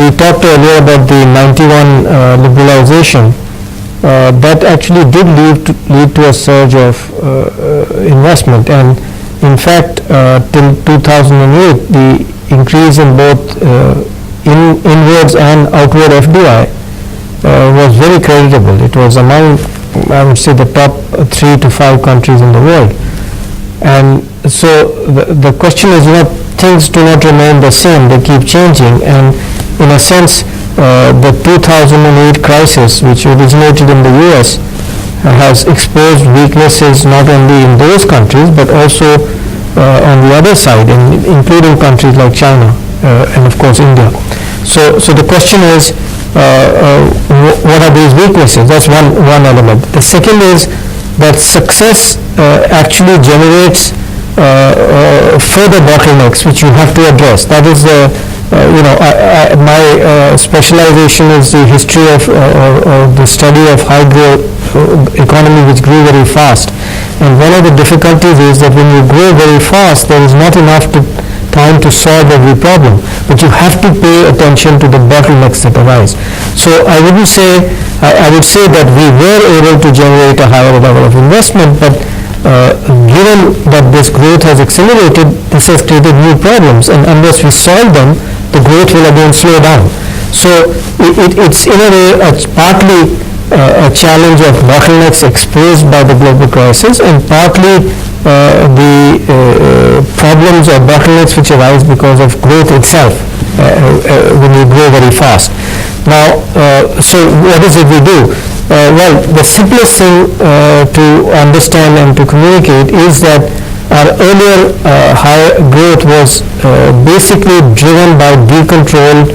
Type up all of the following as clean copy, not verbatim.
we talked earlier about the 91 liberalization. That actually did lead to a surge of investment, and in fact till 2008 the increase in both inwards and outward FDI was very creditable. It was among, I would say, the top 3 to 5 countries in the world. And so the question is, things do not remain the same, they keep changing, and in a sense the 2008 crisis, which originated in the US, has exposed weaknesses not only in those countries but also on the other side, including countries like China and of course India. So the question is, what are these weaknesses? That's one element. The second is that success actually generates further bottlenecks which you have to address. That is my specialization is the history of the study of high growth economy which grew very fast. And one of the difficulties is that when you grow very fast, there is not enough time to solve every problem, but you have to pay attention to the bottlenecks that arise. So I would say that we were able to generate a higher level of investment, but given that this growth has accelerated, this has created new problems, and unless we solve them, the growth will again slow down. So it's in a way partly a challenge of bottlenecks exposed by the global crisis, and partly the problems or bottlenecks which arise because of growth itself when you grow very fast. Now, so what is it we do? Well, the simplest thing to understand and to communicate is that our earlier high growth was basically driven by decontrol,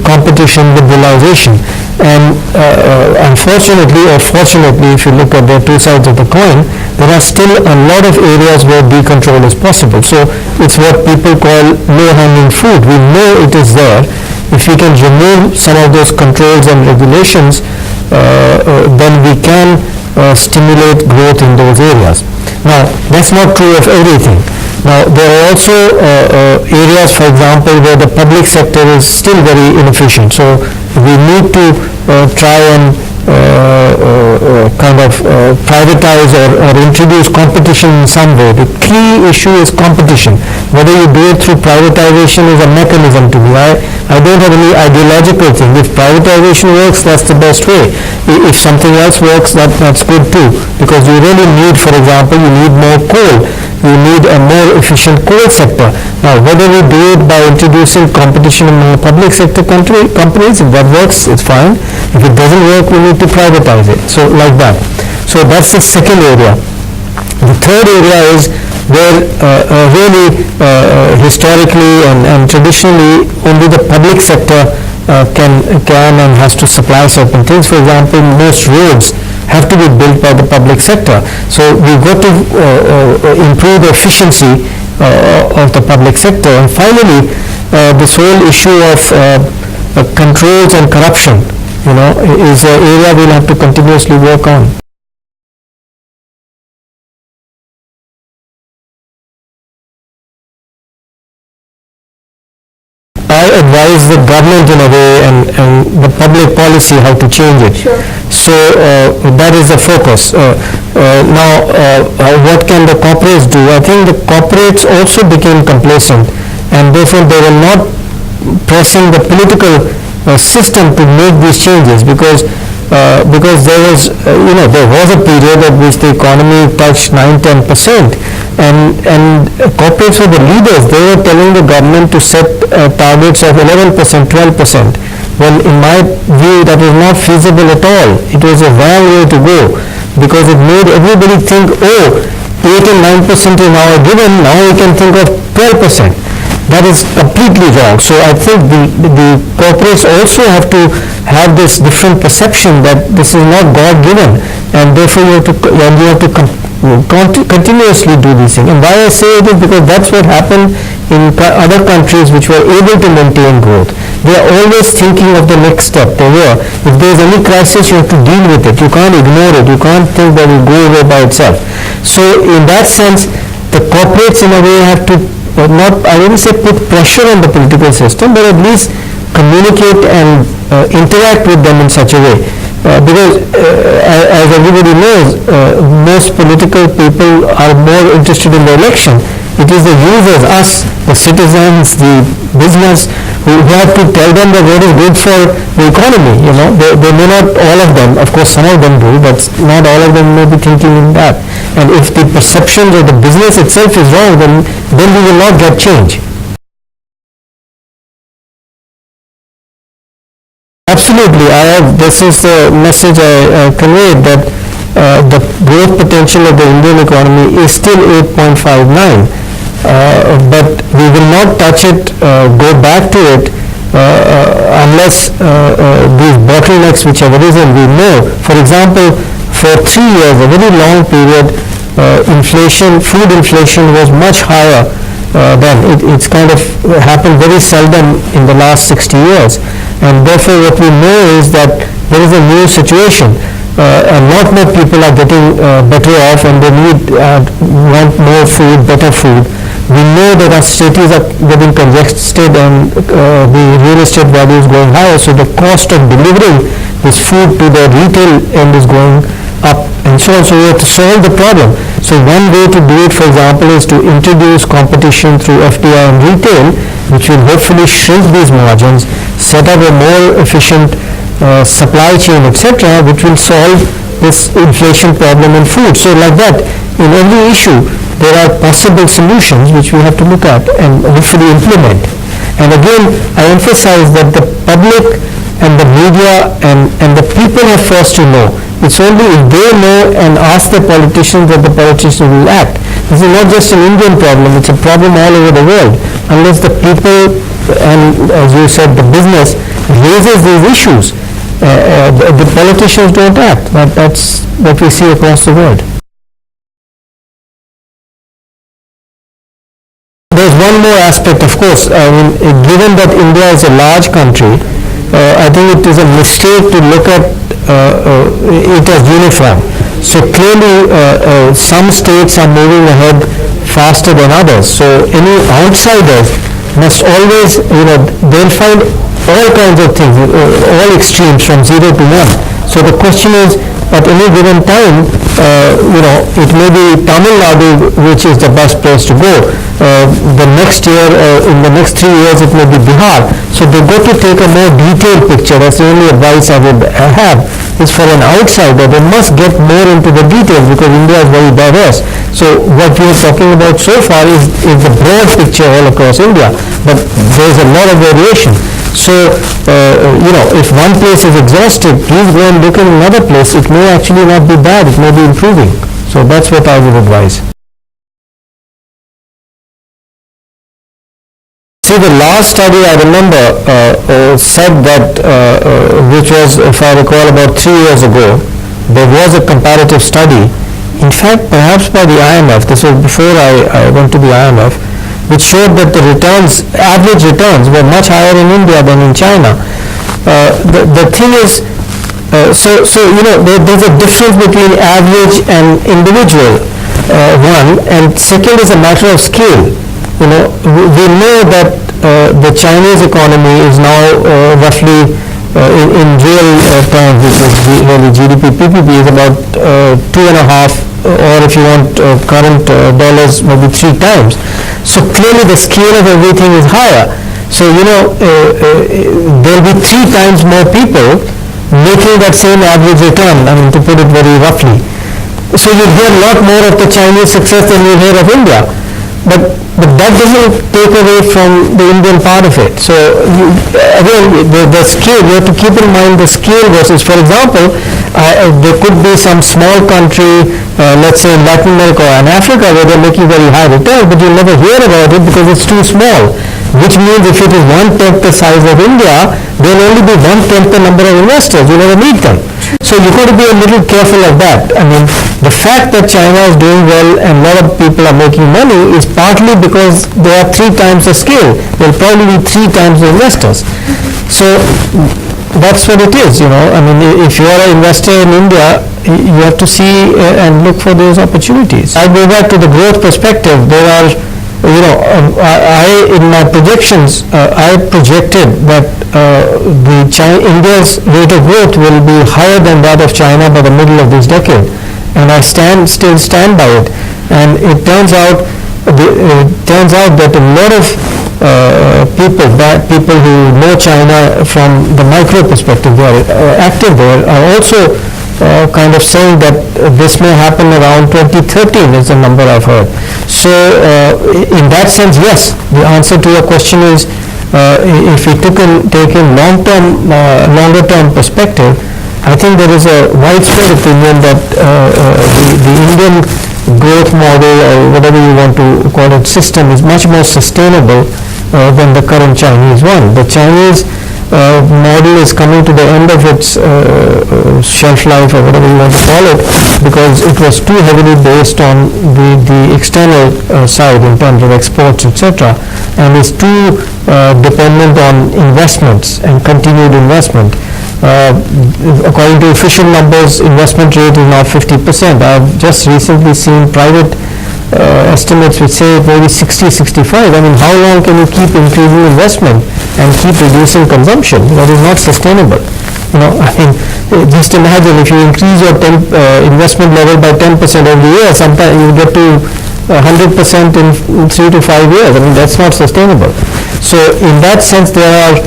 competition, liberalization. And unfortunately or fortunately, if you look at the two sides of the coin, there are still a lot of areas where decontrol is possible. So it's what people call low-hanging fruit. We know it is there. If we can remove some of those controls and regulations, then we can stimulate growth in those areas. Now, that's not true of everything. Now, there are also areas, for example, where the public sector is still very inefficient. So we need to try and privatize or introduce competition in some way. The key issue is competition. Whether you do it through privatization is a mechanism to me. I don't have any ideological thing. If privatization works, that's the best way. If something else works, that's good too. Because you really need, for example, you need more coal. You need a more efficient coal sector. Now, whether we do it by introducing competition among public sector companies, if that works, it's fine. If it doesn't work, we need to privatize it. So like that. So that's the second area. The third area is where really historically and traditionally only the public sector can and has to supply certain things. For example, most roads have to be built by the public sector. So we've got to improve the efficiency of the public sector. And finally, this whole issue of controls and corruption, is an area we'll have to continuously work on. I advise the government in a way and the public policy how to change it. Sure. So that is the focus. Now, what can the corporates do? I think the corporates also became complacent, and therefore they were not pressing the political system to make these changes because there was a period at which the economy touched 9-10%, and corporates were the leaders. They were telling the government to set targets of 11%, 12%. Well, in my view, that was not feasible at all. It was a wrong way to go because it made everybody think, 8 and 9% is now given, now we can think of 12%. That is completely wrong. So I think the corporates also have to have this different perception that this is not God-given, and therefore you have to continuously do these things. And why I say it is because that's what happened in other countries which were able to maintain growth. They are always thinking of the next step. If there is any crisis, you have to deal with it. You can't ignore it. You can't think that it will go away by itself. So in that sense, the corporates in a way have to I wouldn't say put pressure on the political system, but at least communicate and interact with them in such a way. Because as everybody knows, most political people are more interested in the election. It is the users, us, the citizens, the business, who have to tell them that what is good for the economy. They may not, all of them, of course some of them do, but not all of them may be thinking in that. And if the perceptions of the business itself is wrong, then we will not get change. Absolutely. This is the message I conveyed, that the growth potential of the Indian economy is still 8.59, but we will not touch it, go back to it, unless these bottlenecks which have arisen, we know. For example, for 3 years, a very long period, food inflation was much higher than it's kind of happened very seldom in the last 60 years. And therefore what we know is that there is a new situation. A lot more people are getting better off, and they want more food, better food. We know that our cities are getting congested and the real estate value is going higher, so the cost of delivering this food to the retail end is going up, and so on. So we have to solve the problem. So one way to do it, for example, is to introduce competition through FDI and retail, which will hopefully shrink these margins, set up a more efficient supply chain, etc., which will solve this inflation problem in food. So like that, in every issue, there are possible solutions which we have to look at and hopefully implement. And again, I emphasize that the public and the media and the people have first to know. It's only if they know and ask the politicians that the politicians will act. This is not just an Indian problem, it's a problem all over the world. Unless the people and, as you said, the business raises these issues, the politicians don't act. That's what we see across the world. There's one more aspect, of course. I mean, given that India is a large country, I think it is a mistake to look at it as uniform. So clearly some states are moving ahead faster than others. So any outsiders must always, they'll find all kinds of things, all extremes from 0 to 1. So the question is, at any given time, it may be Tamil Nadu which is the best place to go. The next year, in the next 3 years, it may be Bihar. So they've got to take a more detailed picture. That's the only advice I would have, is for an outsider, they must get more into the details, because India is very diverse. So what we are talking about so far is the broad picture all across India, but there's a lot of variation. So, if one place is exhausted, please go and look in another place. It may actually not be bad, it may be improving. So that's what I would advise. See, the last study I remember said that, which was, if I recall, about 3 years ago, there was a comparative study, in fact perhaps by the IMF, this was before I went to the IMF, which showed that the average returns were much higher in India than in China. The thing is, there's a difference between average and individual, one, and second is a matter of scale. We know that the Chinese economy is now roughly, in real terms, which is really GDP, PPP, is about 2.5, or if you want current dollars, maybe 3 times. So clearly the scale of everything is higher. So there will be 3 times more people making that same average return, I mean, to put it very roughly. So you'll hear a lot more of the Chinese success than you'll hear of India. But that doesn't take away from the Indian part of it. So again, the scale, we have to keep in mind the scale versus, for example, there could be some small country, let's say in Latin America or in Africa, where they're making very high returns, but you'll never hear about it because it's too small. Which means if it is 1/10 the size of India, there will only be 1/10 the number of investors. You never meet them. So you've got to be a little careful of that. I mean, the fact that China is doing well and a lot of people are making money is partly because they are 3 times the scale. There will probably be 3 times the investors. So that's what it is, I mean, if you are an investor in India, you have to see and look for those opportunities. I go back to the growth perspective. There are in my projections, I projected that India's rate of growth will be higher than that of China by the middle of this decade, and I still stand by it. And it turns out that a lot of people who know China from the micro perspective, they are active there, are also kind of saying that this may happen around 2013 is the number I've heard. So in that sense, yes, the answer to your question is if we take in longer term perspective, I think there is a widespread opinion that the Indian growth model, or whatever you want to call it, system is much more sustainable than the current Chinese one. The Chinese model is coming to the end of its shelf life, or whatever you want to call it, because it was too heavily based on the external side in terms of exports, etc., and is too dependent on investments and continued investment. According to official numbers, investment rate is now 50%. I've just recently seen private estimates which say maybe 60-65. I mean, how long can you keep increasing investment and keep reducing consumption? That is not sustainable. Just imagine if you increase your investment level by 10% every year, sometimes you get to 100% in 3 to 5 years. I mean, that's not sustainable. So in that sense, there are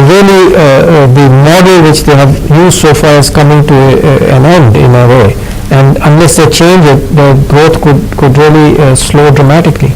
really the model which they have used so far is coming to an end in a way, and unless they change it, the growth could really slow dramatically.